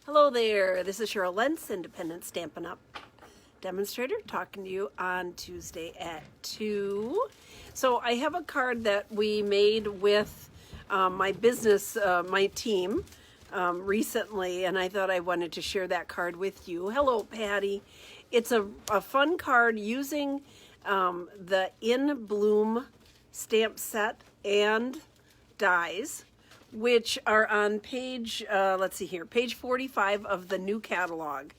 Hello there, this is Cheryl Lentz, Independent Stampin' Up! Demonstrator, talking to you on Tuesday at 2. So I have a card that we made with my business, my team, recently, and I thought I wanted to share that card with you. Hello, Patty. It's a fun card using the In Bloom stamp set and dies, which are on page, let's see here, page 45 of the new catalog.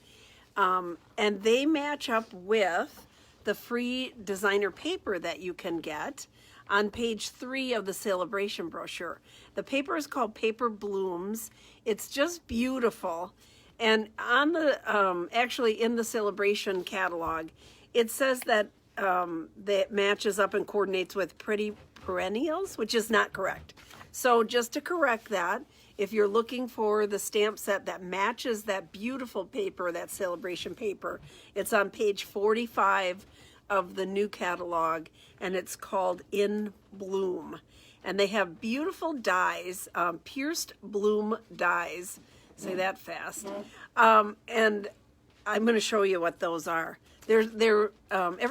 And they match up with the free designer paper that you can get on page 3 of the celebration brochure. The paper is called Paper Blooms. It's just beautiful. And on the, actually in the celebration catalog, it says that that matches up and coordinates with Pretty Perennials, which is not correct. So just to correct that, if you're looking for the stamp set that matches that beautiful paper, that celebration paper, it's on page 45 of the new catalog, and it's called In Bloom. And they have beautiful dies, pierced bloom dies. Say that fast. And I'm going to show you what those are. Every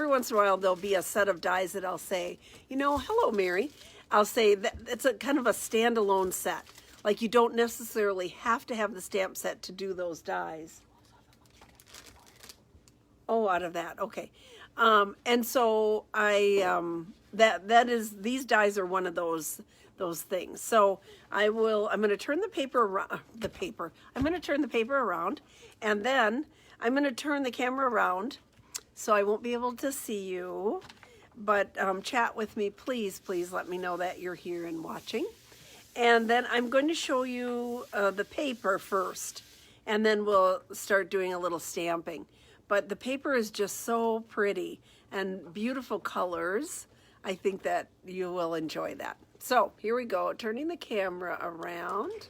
once in a while there'll be a set of dies that I'll say, you know, hello, Mary. I'll say that it's a kind of a standalone set. Like you don't necessarily have to have the stamp set to do those dies. Oh, out of that, okay. And so these dies are one of those things. So I'm going to turn the paper around. I'm going to turn the paper around, and then I'm going to turn the camera around, so I won't be able to see you. But chat with me, please let me know that you're here and watching. And then I'm going to show you the paper first, and then we'll start doing a little stamping. But the paper is just so pretty and beautiful colors. I think that you will enjoy that. So here we go, turning the camera around.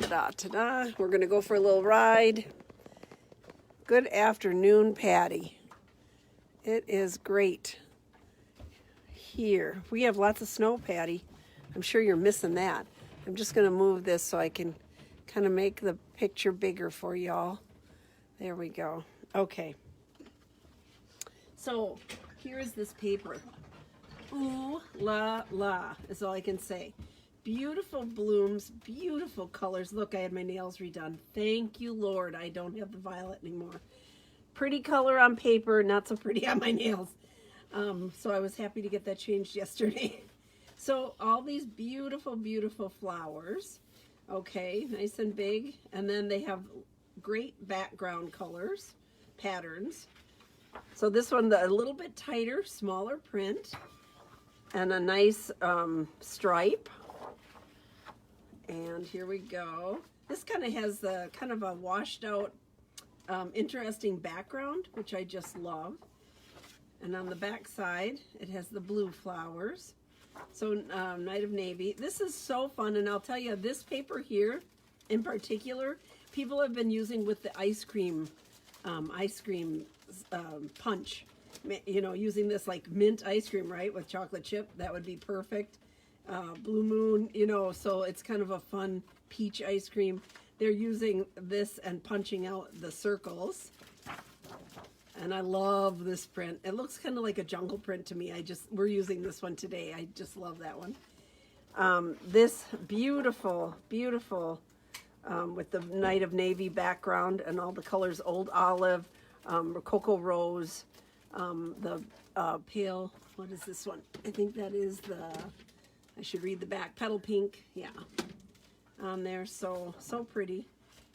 Ta-da, ta-da. We're going to go for a little ride. Good afternoon, Patty. It is great here. We have lots of snow, Patty. I'm sure you're missing that. I'm just going to move this so I can kind of make the picture bigger for y'all. There we go. Okay. So here is this paper. Ooh la la is all I can say. Beautiful blooms, beautiful colors. Look, I had my nails redone. Thank you, Lord. I don't have the violet anymore. Pretty color on paper, not so pretty on my nails. So I was happy to get that changed yesterday. So all these beautiful, beautiful flowers. Okay, nice and big. And then they have great background colors, patterns. So this one, a little bit tighter, smaller print. And a nice stripe. And here we go. This kind of has the kind of a washed out, interesting background, which I just love. And on the back side, it has the blue flowers. So Night of Navy. This is so fun, and I'll tell you, this paper here in particular, people have been using with the ice cream punch. You know, using this like mint ice cream, right, with chocolate chip. That would be perfect. Blue Moon, you know, so it's kind of a fun peach ice cream. They're using this and punching out the circles. And I love this print. It looks kind of like a jungle print to me. We're using this one today. I just love that one. This beautiful, beautiful, with the Night of Navy background and all the colors, old olive, cocoa rose, the pale, what is this one? I think that is I should read the back, petal pink, yeah, on there, so pretty.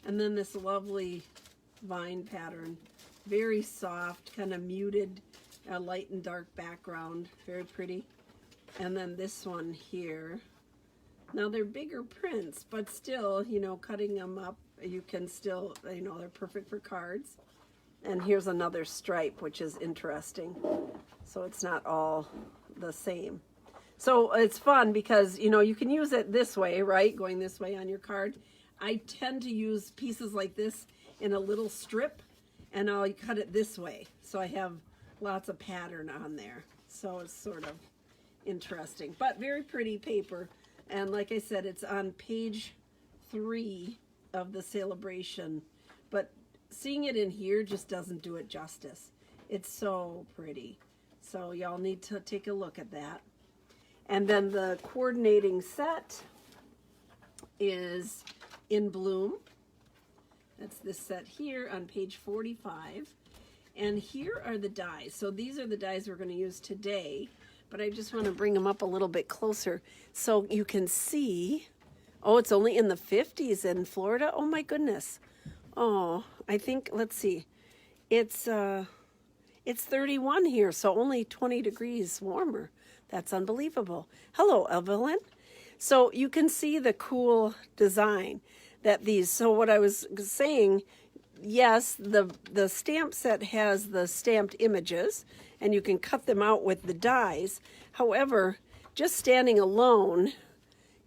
And then this lovely vine pattern. Very soft, kind of muted, light and dark background. Very pretty. And then this one here. Now they're bigger prints, but still, you know, cutting them up, you can still, you know, they're perfect for cards. And here's another stripe, which is interesting. So it's not all the same. So it's fun because, you know, you can use it this way, right? Going this way on your card. I tend to use pieces like this in a little strip, and I'll cut it this way. So I have lots of pattern on there. So it's sort of interesting, but very pretty paper. And like I said, it's on page 3 of the celebration, but seeing it in here just doesn't do it justice. It's so pretty. So y'all need to take a look at that. And then the coordinating set is in Bloom. That's this set here on page 45. And here are the dies. So these are the dies we're going to use today, but I just want to bring them up a little bit closer so you can see. Oh, it's only in the 50s in Florida. Oh my goodness. Oh, I think, let's see. It's 31 here, so only 20 degrees warmer. That's unbelievable. Hello, Evelyn. So you can see the cool design that these, so what I was saying, yes, the stamp set has the stamped images, and you can cut them out with the dies. However, just standing alone,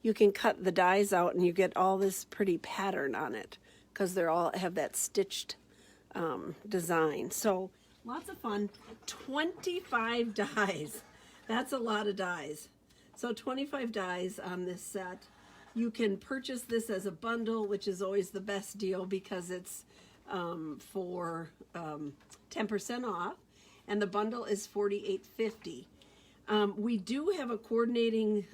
you can cut the dies out and you get all this pretty pattern on it because they're all have that stitched design. So lots of fun. 25 dies. That's a lot of dies. So 25 dies on this set. You can purchase this as a bundle, which is always the best deal because it's for 10% off, and the bundle is $48.50. We do have a coordinating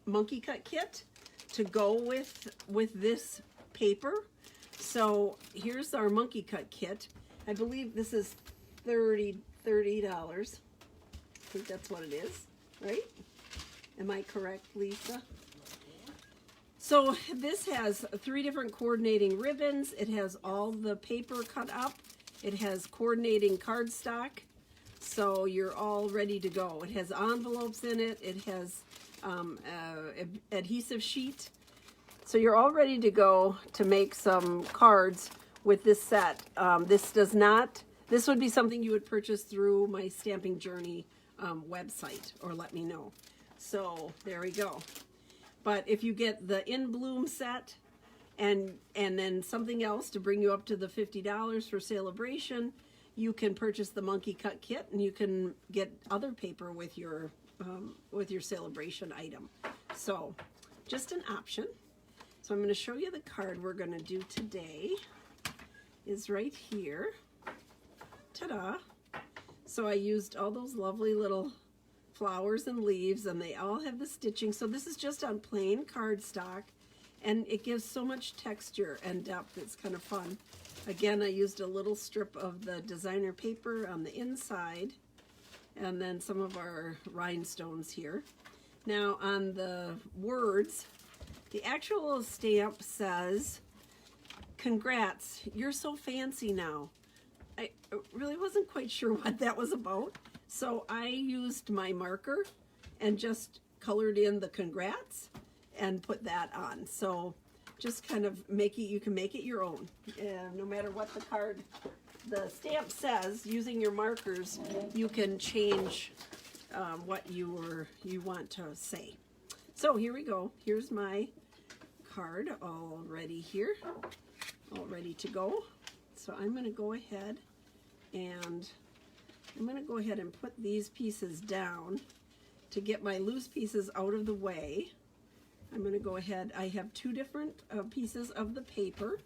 monkey cut kit to go with this paper. So here's our monkey cut kit. I believe this is $30. I think that's what it is, right? Am I correct, Lisa? So this has 3 different coordinating ribbons. It has all the paper cut up. It has coordinating cardstock. So you're all ready to go. It has envelopes in it. It has adhesive sheet. So you're all ready to go to make some cards with this set. This would be something you would purchase through my Stamping Journey website or let me know. So there we go. But if you get the In Bloom set and then something else to bring you up to the $50 for celebration, you can purchase the monkey cut kit and you can get other paper with your celebration item. So just an option. So I'm going to show you the card we're going to do today is right here. Ta-da! So I used all those lovely little flowers and leaves, and they all have the stitching. So this is just on plain cardstock, and it gives so much texture and depth. It's kind of fun. Again, I used a little strip of the designer paper on the inside, and then some of our rhinestones here. Now on the words, the actual stamp says, "Congrats, you're so fancy now." I really wasn't quite sure what that was about. So I used my marker and just colored in the congrats and put that on. So just kind of you can make it your own. No matter what the stamp says, using your markers, you can change what you want to say. So here we go. Here's my card all ready here, all ready to go. So I'm going to go ahead and put these pieces down to get my loose pieces out of the way. I'm going to go ahead. I have 2 different pieces of the paper.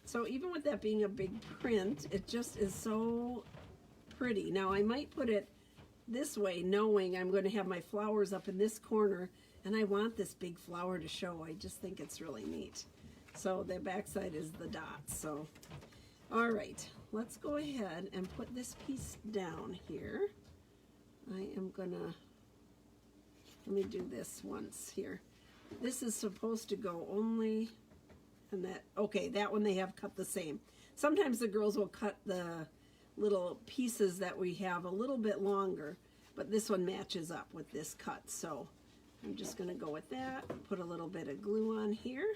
So even with that being a big print, it just is so pretty. Now I might put it this way, knowing I'm going to have my flowers up in this corner, and I want this big flower to show. I just think it's really neat. So the backside is the dots. So, all right, let's go ahead and put this piece down here. Let me do this once here. This is supposed to go only, and that one they have cut the same. Sometimes the girls will cut the little pieces that we have a little bit longer, but this one matches up with this cut. So I'm just going to go with that, put a little bit of glue on here,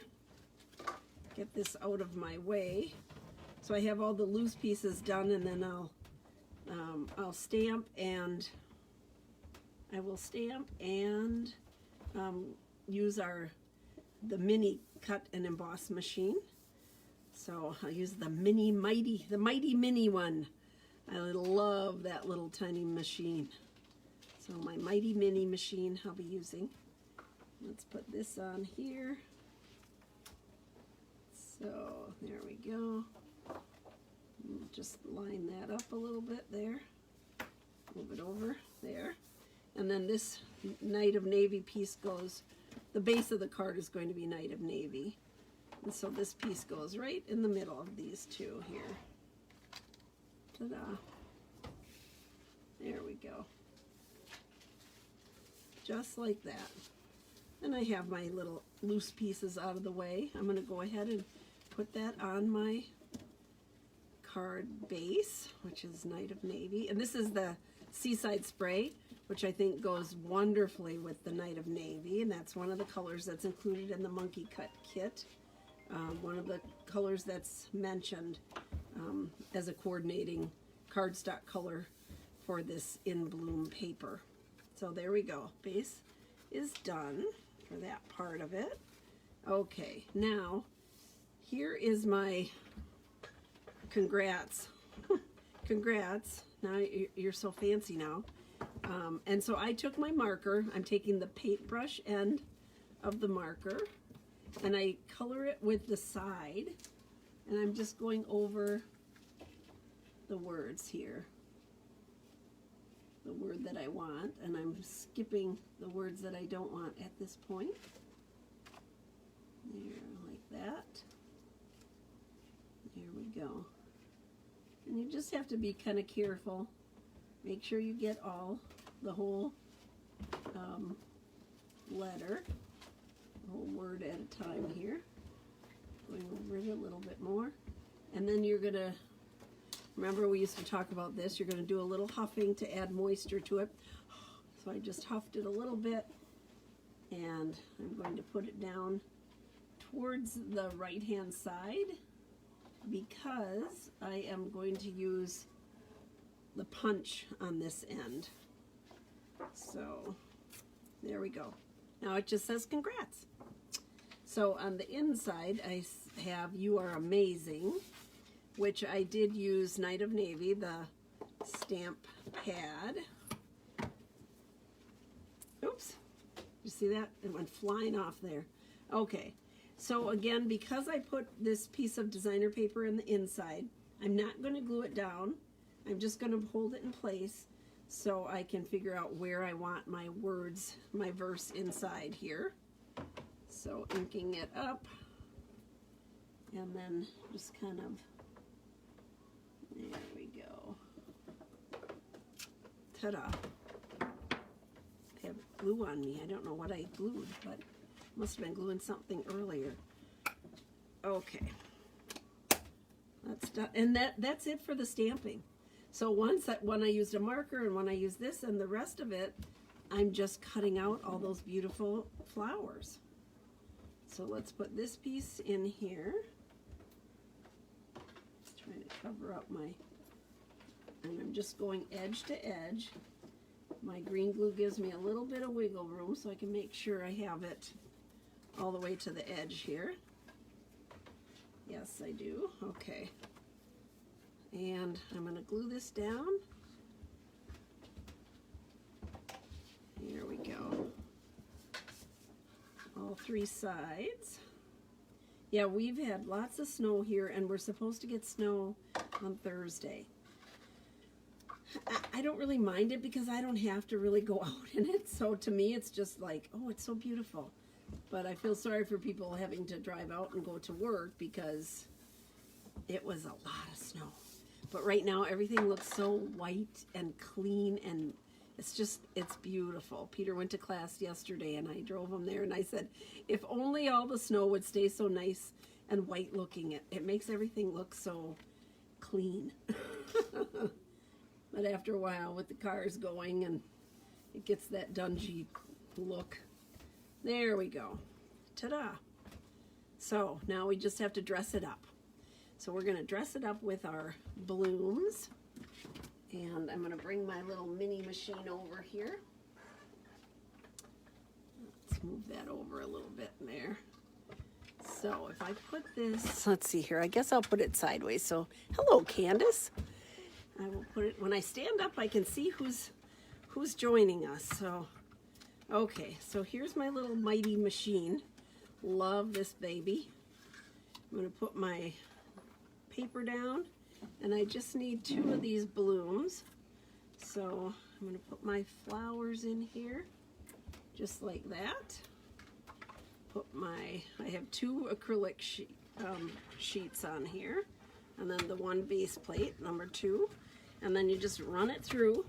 get this out of my way. So I have all the loose pieces done, and then I'll stamp, and I will stamp and use the mini cut and emboss machine. So I'll use the mighty mini one. I love that little tiny machine. So my mighty mini machine I'll be using. Let's put this on here. So there we go. Just line that up a little bit there. Move it over there. And then this Night of Navy piece goes, the base of the card is going to be Night of Navy. And so this piece goes right in the middle of these two here. Ta-da. There we go. Just like that. And I have my little loose pieces out of the way. I'm going to go ahead and put that on my card base, which is Night of Navy. And this is the Seaside Spray, which I think goes wonderfully with the Night of Navy. And that's one of the colors that's included in the Monkey Cut kit. One of the colors that's mentioned as a coordinating cardstock color for this In Bloom paper. So there we go. Base is done for that part of it. Okay, now here is my congrats. Congrats. Now you're so fancy now. And so I took my marker. I'm taking the paintbrush end of the marker and I color it with the side, and I'm just going over the words here. The word that I want, and I'm skipping the words that I don't want at this point. There, like that. There we go. And you just have to be kind of careful. Make sure you get the whole letter, the whole word at a time here. Going over it a little bit more. And then you're gonna, remember we used to talk about this, you're gonna do a little huffing to add moisture to it. So I just huffed it a little bit, and I'm going to put it down towards the right hand side because I am going to use the punch on this end. So there we go. Now it just says congrats. So on the inside I have You Are Amazing, which I did use Night of Navy, the stamp pad. Oops, you see that? It went flying off there. Okay, so again, because I put this piece of designer paper in the inside, I'm not going to glue it down. I'm just going to hold it in place so I can figure out where I want my words, my verse inside here. So inking it up, and then just kind of, there we go. Ta-da. I have glue on me. I don't know what I glued, but must have been gluing something earlier. Okay. That's done. And that's it for the stamping. So when I used a marker and when I used this, and the rest of it, I'm just cutting out all those beautiful flowers. So let's put this piece in here. Just trying to cover up my, and I'm just going edge to edge. My green glue gives me a little bit of wiggle room so I can make sure I have it all the way to the edge here. Yes, I do. Okay. And I'm going to glue this down. Here we go. All three sides. Yeah, we've had lots of snow here, and we're supposed to get snow on Thursday. I don't really mind it because I don't have to really go out in it. So to me, it's just like, oh, it's so beautiful. But I feel sorry for people having to drive out and go to work because it was a lot of snow. But right now, everything looks so white and clean, and it's beautiful. Peter went to class yesterday, and I drove him there, and I said, if only all the snow would stay so nice and white looking, it makes everything look so clean. But after a while, with the cars going, and it gets that dungy look. There we go. Ta-da. So now we just have to dress it up. So we're going to dress it up with our blooms. And I'm going to bring my little mini machine over here. Let's move that over a little bit there. So if I put this, let's see here, I guess I'll put it sideways. So hello, Candace. I will put it, when I stand up, I can see who's joining us. So, okay, so here's my little mighty machine. Love this baby. I'm going to put my paper down, and I just need 2 of these blooms. So I'm going to put my flowers in here, just like that. I have 2 acrylic sheets on here, and then the 1 base plate, number 2, and then you just run it through.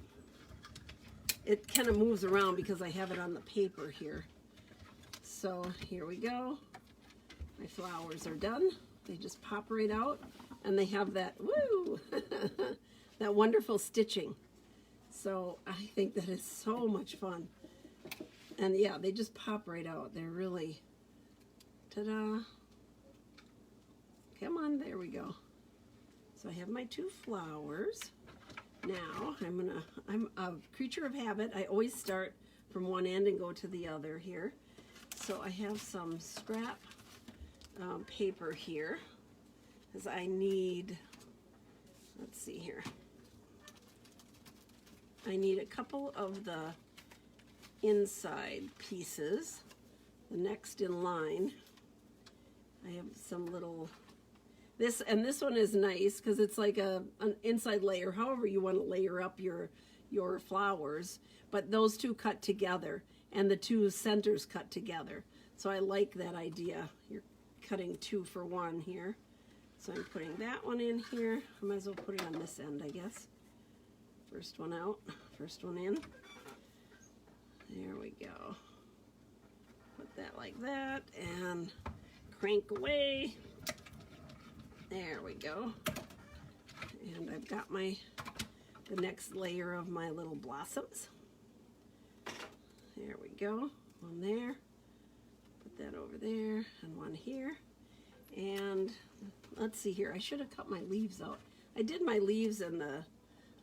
It kind of moves around because I have it on the paper here. So here we go. My flowers are done. They just pop right out, and they have that, woo, that wonderful stitching. So I think that is so much fun. And yeah, they just pop right out. They're really, ta-da. Come on, there we go. So I have my 2 flowers. Now I'm a creature of habit. I always start from one end and go to the other here. So I have some scrap paper here, because I need, let's see here. I need a couple of the inside pieces, the next in line. I have some little, this one is nice because it's like an inside layer, however you want to layer up your flowers, but those 2 cut together and the 2 centers cut together. So I like that idea. You're cutting 2 for 1 here. So I'm putting that one in here. I might as well put it on this end, I guess. First one out, first one in. There we go. Put that like that and crank away. There we go. And I've got the next layer of my little blossoms. There we go. One there. Put that over there and one here. And let's see here. I should have cut my leaves out. I did my leaves in the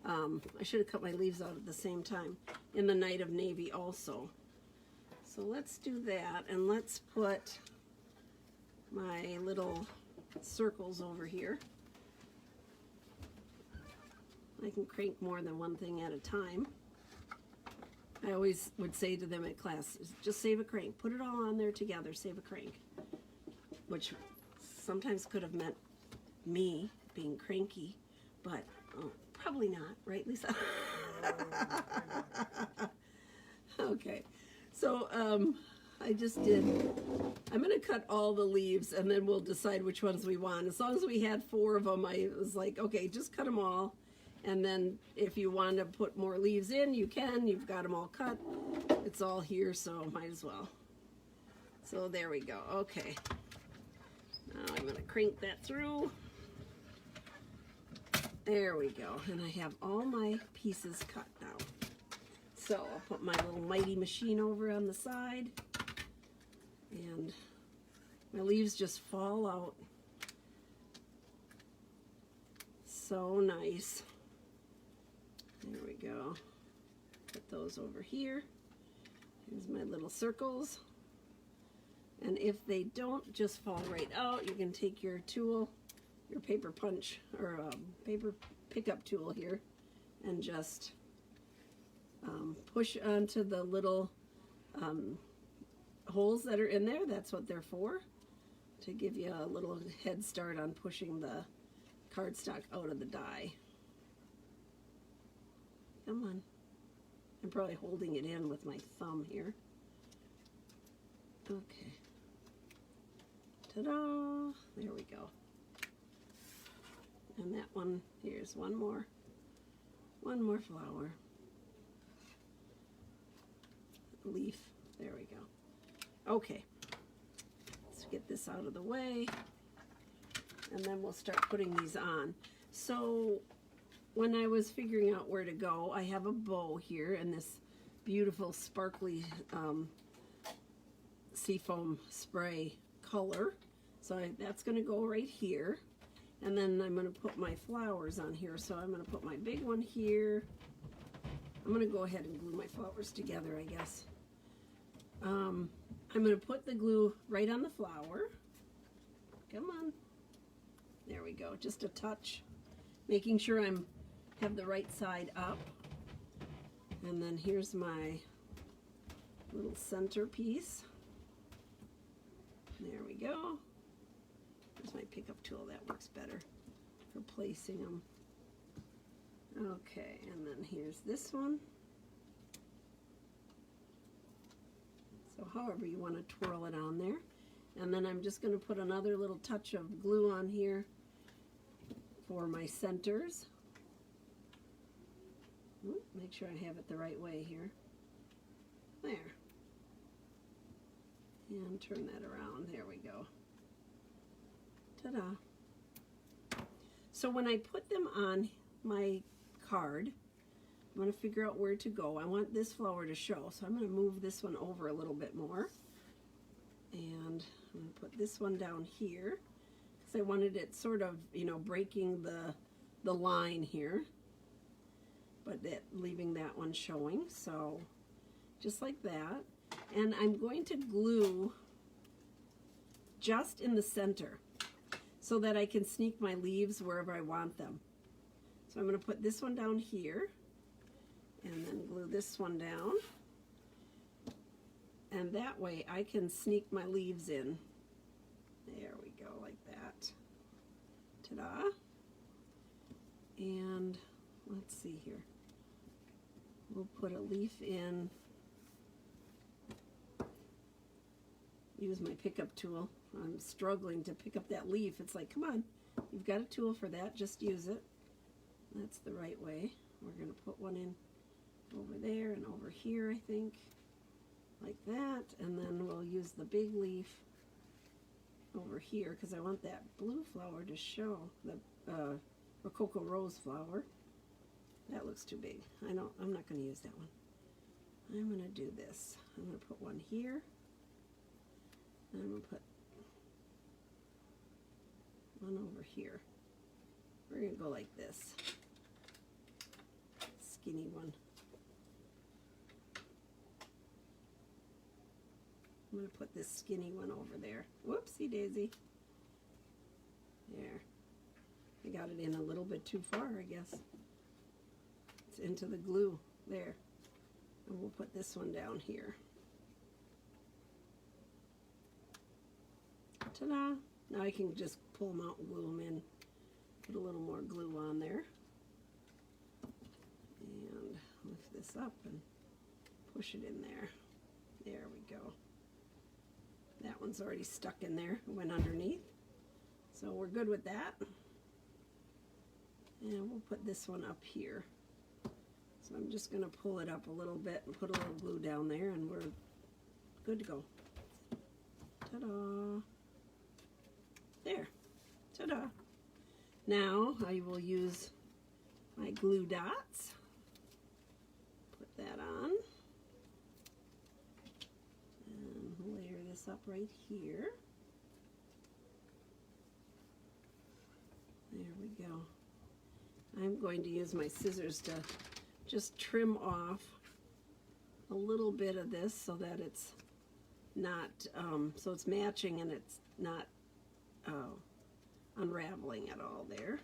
I should have cut my leaves out at the same time in the Night of Navy also. So let's do that, and let's put my little circles over here. I can crank more than one thing at a time. I always would say to them at class, just save a crank. Put it all on there together, save a crank. Which sometimes could have meant me being cranky, but probably not, right, Lisa? Okay, so I just did, I'm going to cut all the leaves and then we'll decide which ones we want. As long as we had 4 of them, I was like, okay, just cut them all. And then if you want to put more leaves in, you can. You've got them all cut. It's all here, so might as well. So there we go. Okay. Now I'm going to crank that through. There we go. And I have all my pieces cut now. So I'll put my little mighty machine over on the side. And my leaves just fall out. So nice. There we go. Put those over here. Here's my little circles. And if they don't just fall right out, you can take your tool, your paper punch, or paper pickup tool here, and just push onto the little holes that are in there. That's what they're for, to give you a little head start on pushing the cardstock out of the die. Come on. I'm probably holding it in with my thumb here. Okay. Ta-da! There we go. And that one, here's one more flower. Leaf. There we go. Okay. Let's get this out of the way. And then we'll start putting these on. So when I was figuring out where to go, I have a bow here in this beautiful sparkly seafoam spray color. So that's going to go right here. And then I'm going to put my flowers on here. So I'm going to put my big one here. I'm going to go ahead and glue my flowers together, I guess. I'm going to put the glue right on the flower. Come on. There we go. Just a touch. Making sure have the right side up. And then here's my little centerpiece. There we go. There's my pickup tool. That works better for placing them. Okay, and then here's this one. So however you want to twirl it on there. And then I'm just going to put another little touch of glue on here for my centers. Ooh, make sure I have it the right way here. There. And turn that around. There we go. Ta-da. So when I put them on my card, I'm going to figure out where to go. I want this flower to show, so I'm going to move this one over a little bit more. And I'm going to put this one down here because I wanted it sort of, you know, breaking the line here, but leaving that one showing. So just like that. And I'm going to glue just in the center so that I can sneak my leaves wherever I want them. So I'm going to put this one down here and then glue this one down. And that way I can sneak my leaves in. There we go, like that. Ta-da. And let's see here. We'll put a leaf in. Use my pickup tool. I'm struggling to pick up that leaf. It's like, come on, you've got a tool for that, just use it. That's the right way. We're going to put one in over there and over here, I think, like that. And then we'll use the big leaf over here because I want that blue flower to show, the Rococo Rose flower. That looks too big. I'm not going to use that one. I'm going to do this. I'm going to put one here. And I'm going to put one over here. We're going to go like this. Skinny one. I'm going to put this skinny one over there. Whoopsie daisy. There. I got it in a little bit too far, I guess. It's into the glue. There. And we'll put this one down here. Ta-da! Now I can just pull them out and glue them in. Put a little more glue on there. And lift this up and push it in there. There we go. That one's already stuck in there. It went underneath. So we're good with that. And we'll put this one up here. So I'm just going to pull it up a little bit and put a little glue down there and we're good to go. Ta-da! There. Ta-da! Now I will use my glue dots. Put that on. And layer this up right here. There we go. I'm going to use my scissors to just trim off a little bit of this so that it's not, so it's matching and it's not unraveling at all there.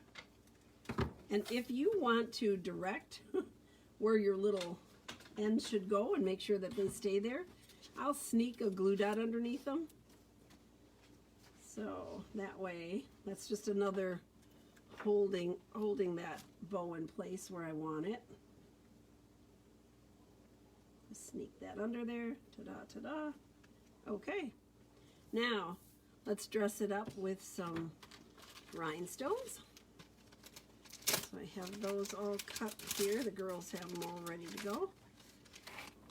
And if you want to direct where your little ends should go and make sure that they stay there, I'll sneak a glue dot underneath them. So that way, that's just another holding that bow in place where I want it. Just sneak that under there. Ta-da, ta-da. Okay. Now, let's dress it up with some rhinestones. So I have those all cut here. The girls have them all ready to go.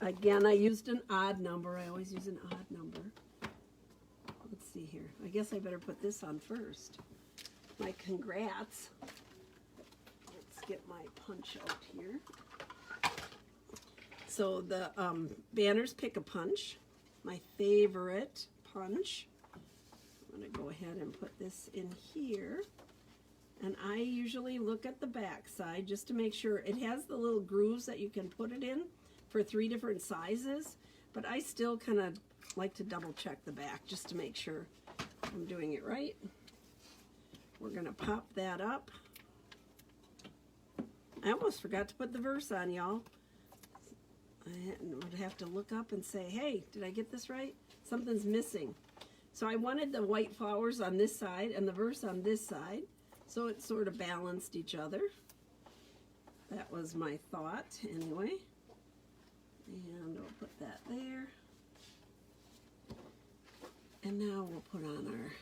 Again, I used an odd number. I always use an odd number. Let's see here. I guess I better put this on first. My congrats. Let's get my punch out here. So the banners pick a punch. My favorite punch. I'm going to go ahead and put this in here. And I usually look at the back side just to make sure it has the little grooves that you can put it in for 3 different sizes. But I still kind of like to double check the back just to make sure I'm doing it right. We're going to pop that up. I almost forgot to put the verse on, y'all. I would have to look up and say, hey, did I get this right? Something's missing. So I wanted the white flowers on this side and the verse on this side, so it sort of balanced each other. That was my thought anyway. And we'll put that there. And now we'll put on our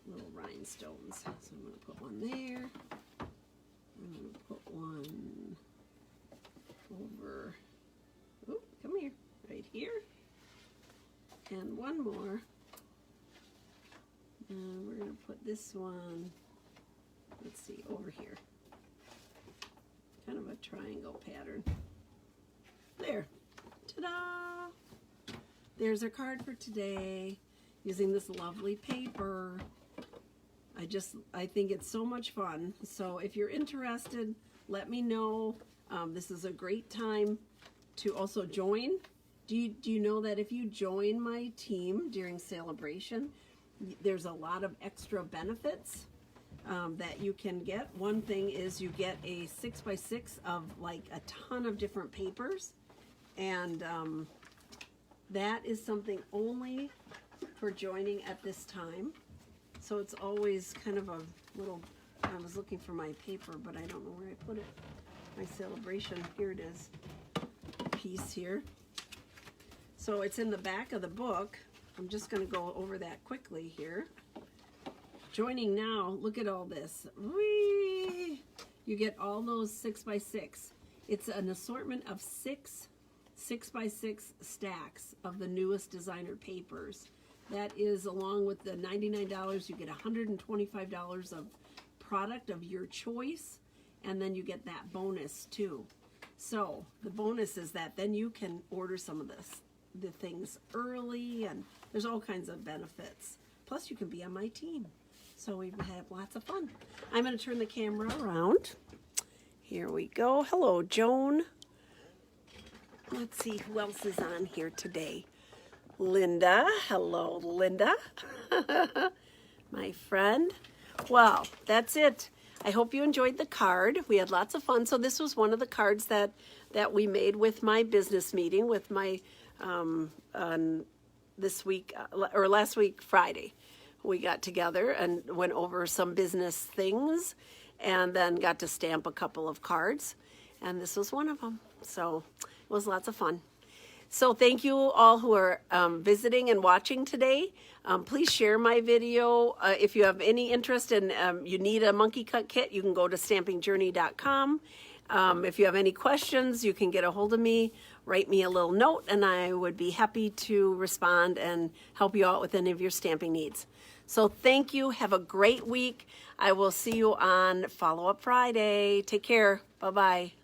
little rhinestones. So I'm going to put one there. I'm going to put one over, oh, come here, right here. And one more. And we're going to put this one, let's see, over here. Kind of a triangle pattern. There. Ta-da! There's our card for today, using this lovely paper. I think it's so much fun. So if you're interested, let me know. This is a great time to also join. Do you know that if you join my team during celebration, there's a lot of extra benefits that you can get. One thing is you get a 6x6 of like a ton of different papers, and that is something only for joining at this time. So it's always kind of a little, I was looking for my paper, but I don't know where I put it. My celebration, here it is, piece here. So it's in the back of the book. I'm just going to go over that quickly here. Joining now, look at all this. Whee! You get all those 6x6. It's an assortment of 6x6 stacks of the newest designer papers. That is, along with the $99, you get $125 of product of your choice, and then you get that bonus too. So the bonus is that then you can order some of the things early, and there's all kinds of benefits. Plus you can be on my team. So we have lots of fun. I'm going to turn the camera around. Here we go. Hello, Joan. Let's see who else is on here today. Linda. Hello, Linda. My friend. Well, that's it. I hope you enjoyed the card. We had lots of fun. So this was one of the cards that we made with my business meeting with my this week or last week Friday. We got together and went over some business things, and then got to stamp a couple of cards, and this was one of them. So it was lots of fun. So thank you all who are visiting and watching today. Please share my video. If you have any interest in, you need a monkey cut kit, you can go to stampingjourney.com. If you have any questions, you can get a hold of me, write me a little note, and I would be happy to respond and help you out with any of your stamping needs. So thank you. Have a great week. I will see you on Follow Up Friday. Take care. Bye-bye.